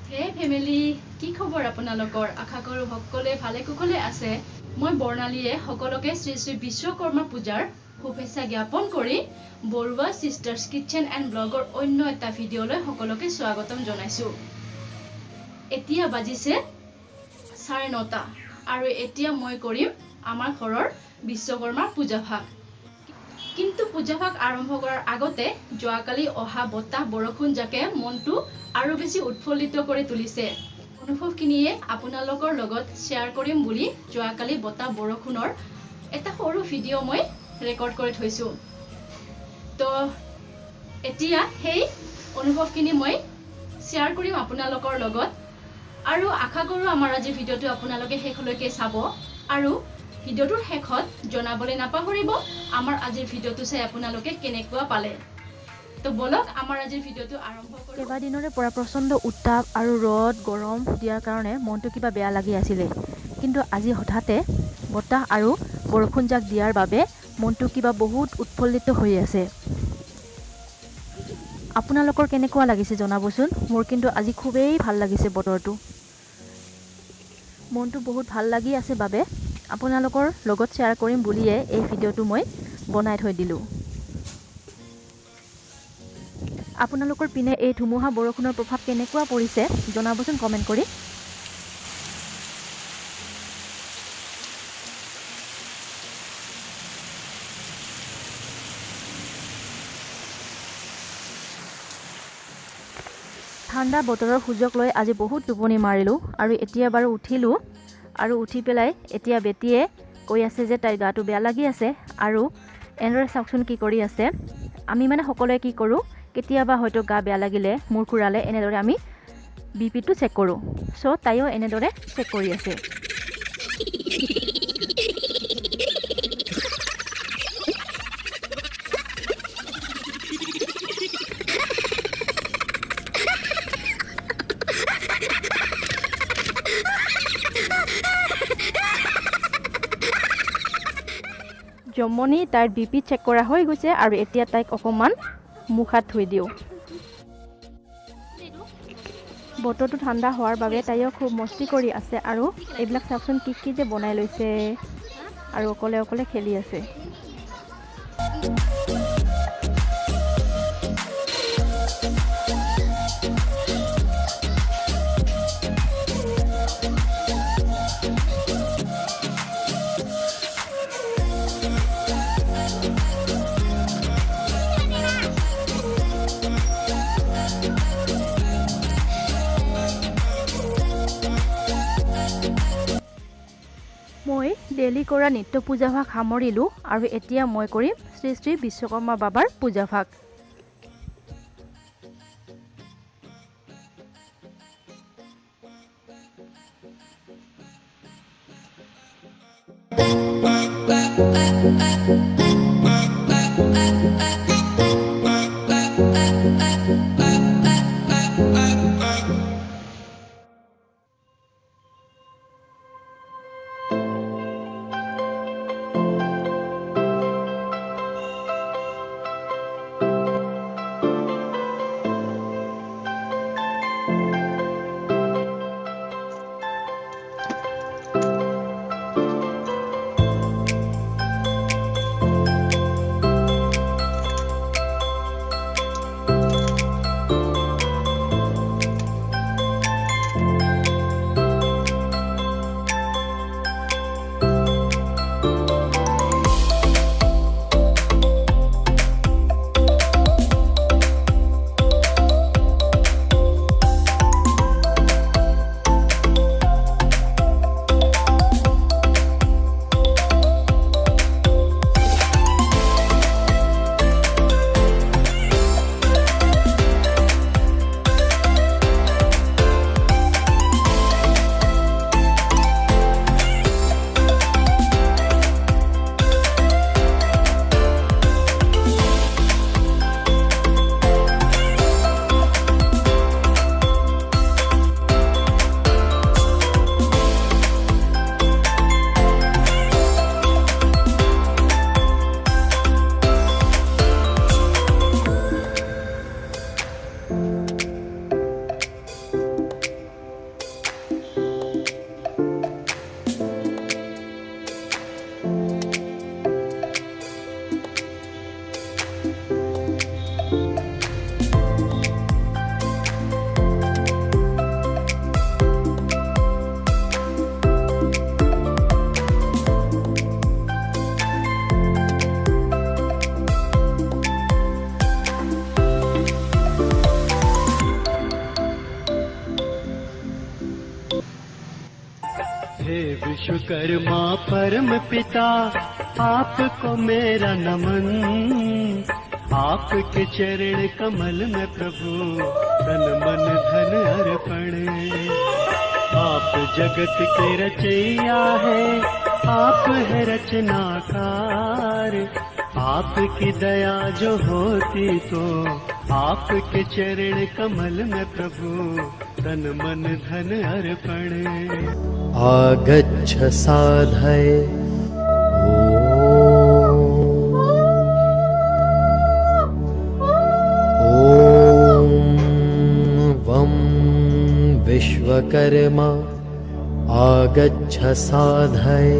Hey family, কি খবৰ আপোনালোকৰ? আশা কৰো সকলোৱে ভালে কুশলে আছে। মই বৰ্ণালীয়ে সকলোকে শ্ৰী শ্ৰী বিশ্বকৰ্মা পূজাৰ শুভেচ্ছা জ্ঞাপন কৰি বৰুৱা সিস্টাৰ্স কিচেন এণ্ড ব্লগৰ অন্য এটা ভিডিঅ'লৈ সকলোকে স্বাগতম জনাইছো। এতিয়া বাজিছে 9:30 আৰু এতিয়া মই কৰিম আমাৰ ঘৰৰ বিশ্বকৰ্মা পূজা ভাগ। কিন্তু পূজা ভাগ আৰম্ভ কৰাৰ আগতে যোৱাকালি অহা বতাহ বৰষুণ যাকে মনটো আৰু বেছি উৎফুল্লিত কৰি তুলিছে। অনুভৱখিনিয়ে আপোনালোকৰ লগত শ্বেয়াৰ কৰিম বুলি যোৱাকালি বতাহ বৰষুণৰ এটা সৰু ভিডিঅ' মই ৰেকৰ্ড কৰি থৈছো। তো এতিয়া সেই অনুভৱখিনি মই শ্বেয়াৰ কৰিম আপোনালোকৰ লগত আৰু আশা কৰো আমাৰ আজিৰ ভিডিঅ'টো আপোনালোকে শেষলৈকে চাব আৰু ভিডিঅ'টোৰ শেষত জনাবলৈ নাপাহৰিব আমাৰ আজিৰ ভিডিঅ'টো চাই আপোনালোকে কেনেকুৱা পালে। তো বলক আমাৰ আজিৰ ভিডিঅ'টো আৰম্ভ কৰো। কেইবাদিনৰে পৰা প্ৰচণ্ড উত্তাপ আৰু ৰ'দ গৰম দিয়াৰ কাৰণে মনটো কিবা বেয়া লাগি আছিলে, কিন্তু আজি হঠাতে বতাহ আৰু বৰষুণ জাক দিয়াৰ বাবে মনটো কিবা বহুত উৎফুল্লিত হৈ আছে। আপোনালোকৰ কেনেকুৱা লাগিছে জনাবচোন। মোৰ কিন্তু আজি খুবেই ভাল লাগিছে বতৰটো। মনটো বহুত ভাল লাগি আছে বাবে আপোনালোকৰ লগত শ্বেয়াৰ কৰিম বুলিয়ে এই ভিডিঅ'টো মই বনাই থৈ দিলোঁ। আপোনালোকৰ পিনে এই ধুমুহা বৰষুণৰ প্ৰভাৱ কেনেকুৱা পৰিছে জনাবচোন কমেণ্ট কৰি। ঠাণ্ডা বতৰৰ সুযোগ লৈ আজি বহুত টোপনি মাৰিলোঁ আৰু এতিয়া বাৰু উঠিলোঁ আৰু উঠি পেলাই এতিয়া বেটিয়ে কৈ আছে যে তাইৰ গাটো বেয়া লাগি আছে আৰু এনেদৰে চাওকচোন কি কৰি আছে। আমি মানে সকলোৱে কি কৰোঁ, কেতিয়াবা হয়তো গা বেয়া লাগিলে মূৰ ঘূৰালে এনেদৰে আমি বিপিটো চেক কৰোঁ। চ' তাইও এনেদৰে চেক কৰি আছে। জমনি তাইৰ বিপি চেক কৰা হৈ গৈছে আৰু এতিয়া তাইক অকণমান মুখ হাত ধুই দিওঁ। বতৰটো ঠাণ্ডা হোৱাৰ বাবে তাইও খুব মস্তি কৰি আছে আৰু এইবিলাক চাওকচোন কি কি যে বনাই লৈছে আৰু অকলে অকলে খেলি আছে। মই ডেইলি কৰা নিত্য পূজা ভাগ সামৰিলোঁ আৰু এতিয়া মই কৰিম শ্ৰী শ্ৰী বিশ্বকৰ্মা বাবাৰ পূজা ভাগ। विश्वकर्मा परम पिता, आपको मेरा नमन। आपके चरण कमल में प्रभु तन मन धन अर्पण। आप जगत के रचैया है, आप है रचनाकार। आपकी दया जो होती तो आपके चरण कमल में प्रभु तन मन धन अर्पण। आगच्छ साधय ओम वं विश्वकर्मा आगच्छ साधय।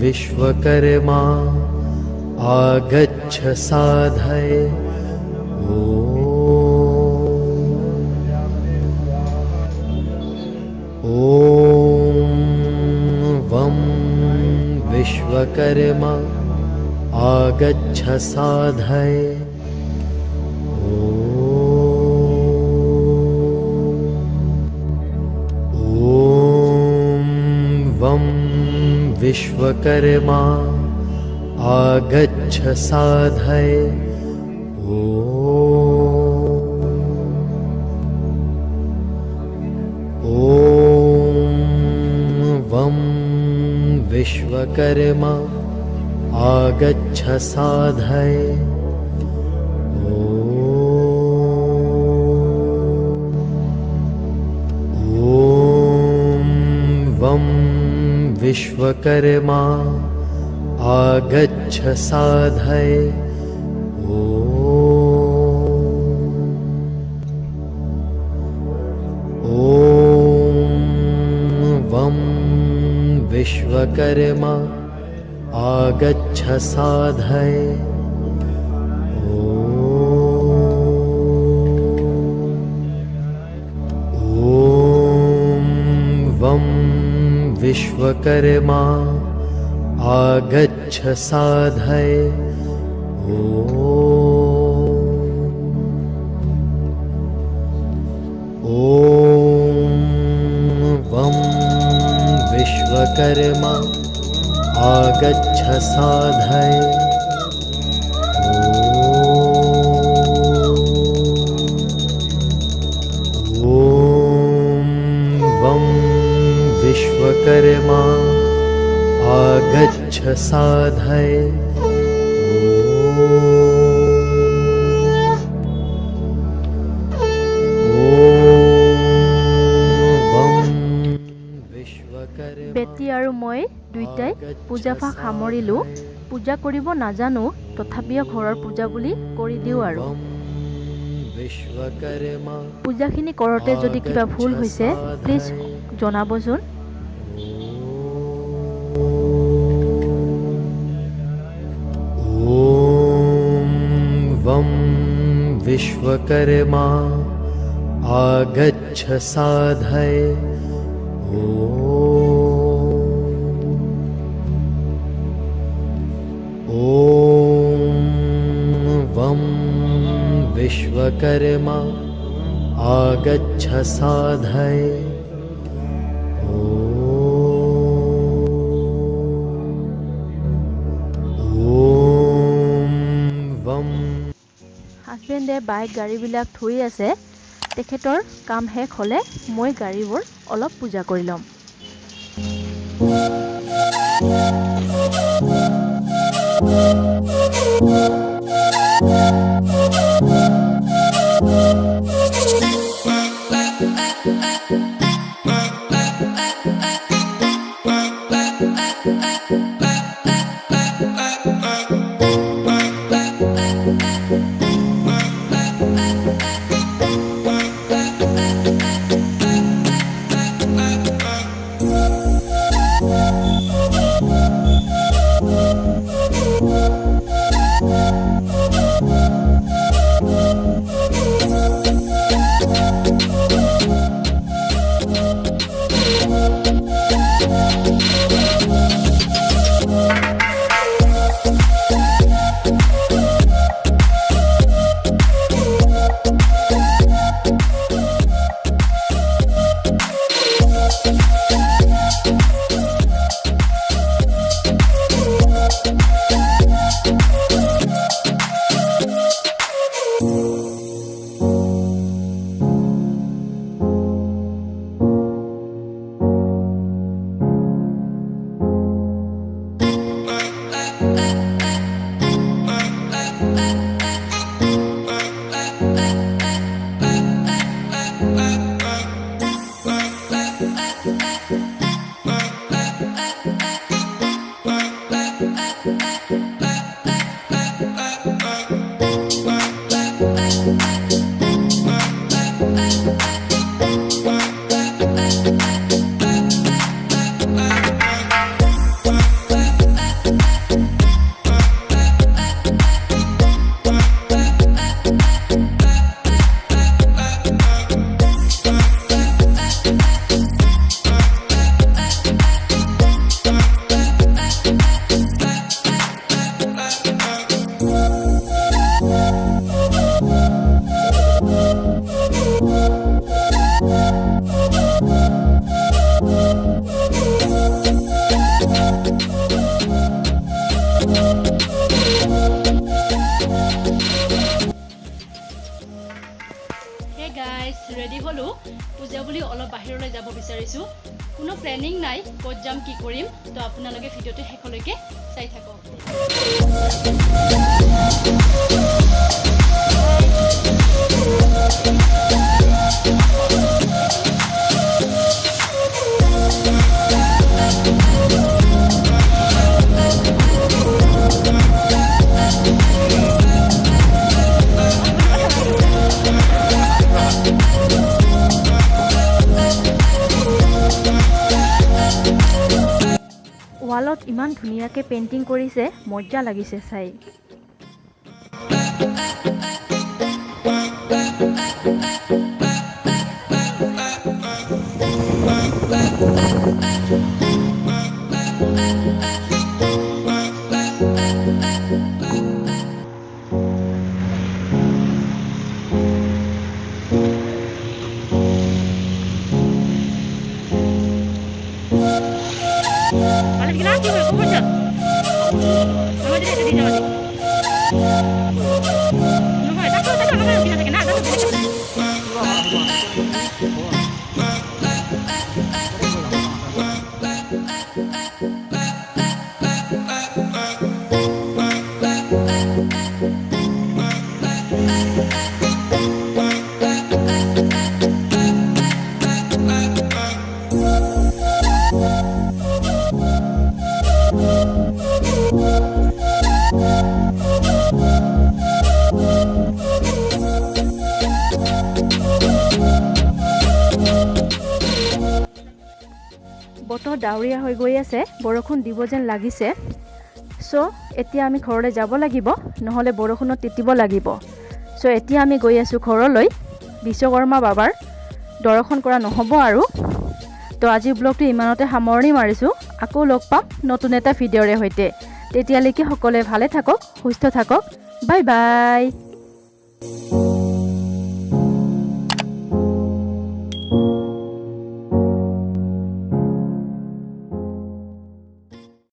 विश्वकर्मा आगच्छ साधय। ओम वं विश्वकर्मा आगच्छ साधय। ओम वं विश्वकर्मा आगच्छ साधय। ओम वं विश्वकर्मा आगच्छ साधय। ओम वं विश्वकर्मा आगच्छ साधय। ओम वं विश्वकर्मा आगच्छ साधय। ओम वं विश्वकर्मा आगच्छ साधय। ओम वं विश्वकर्मा आगच्छ साधय। ओम वं विश्वकर्मा आगच्छ साधय। বেটি আৰু মই দুইটাই পূজা ভাগ সামৰিলো। পূজা কৰিব নাজানো, তথাপিও ঘৰৰ পূজা বুলি কৰি দিওঁ আৰু। পূজাখিনি কৰোঁতে যদি কিবা ভুল হৈছে প্লিজ জনাবচোন। ओम वं विश्वकर्मा आगच्छ साधय। ओम वं विश्वकर्मा आगच्छ साधय। হাজবেণ্ডে বাইক গাড়ীবিলাক ধুই আছে। তেখেতৰ কাম শেষ হ'লে মই গাড়ীবোৰ অলপ পূজা কৰি ল'ম। ৰেডি হ'লো পূজা বুলি অলপ বাহিৰলৈ যাব বিচাৰিছোঁ কোনো প্লেনিং নাই ক'ত যাম কি কৰিম তো আপোনালোকে ভিডিঅ'টো শেষলৈকে চাই থাকক ৱালত ইমান ধুনীয়াকৈ পেইণ্টিং কৰিছে মজা লাগিছে চাই বতৰ ডাৱৰীয়া হৈ গৈ আছে বৰষুণ দিব যেন লাগিছে সো এতিয়া আমি ঘৰলৈ যাব লাগিব নহলে বৰষুণত তিতিব লাগিব সো এতিয়া আমি গৈ আছো ঘৰলৈ বিশ্বকৰ্মা বাবাৰ দৰ্শন কৰা নহব আৰু তো আজি ব্লগটো ইমানতে সামৰণি মাৰিছো আকৌ লগ পাম নতুন এটা ভিডিঅ'ৰে হৈতে তেতিয়ালৈকে সকলোৱে ভালে থাকক সুস্থ থাকক বাই বাই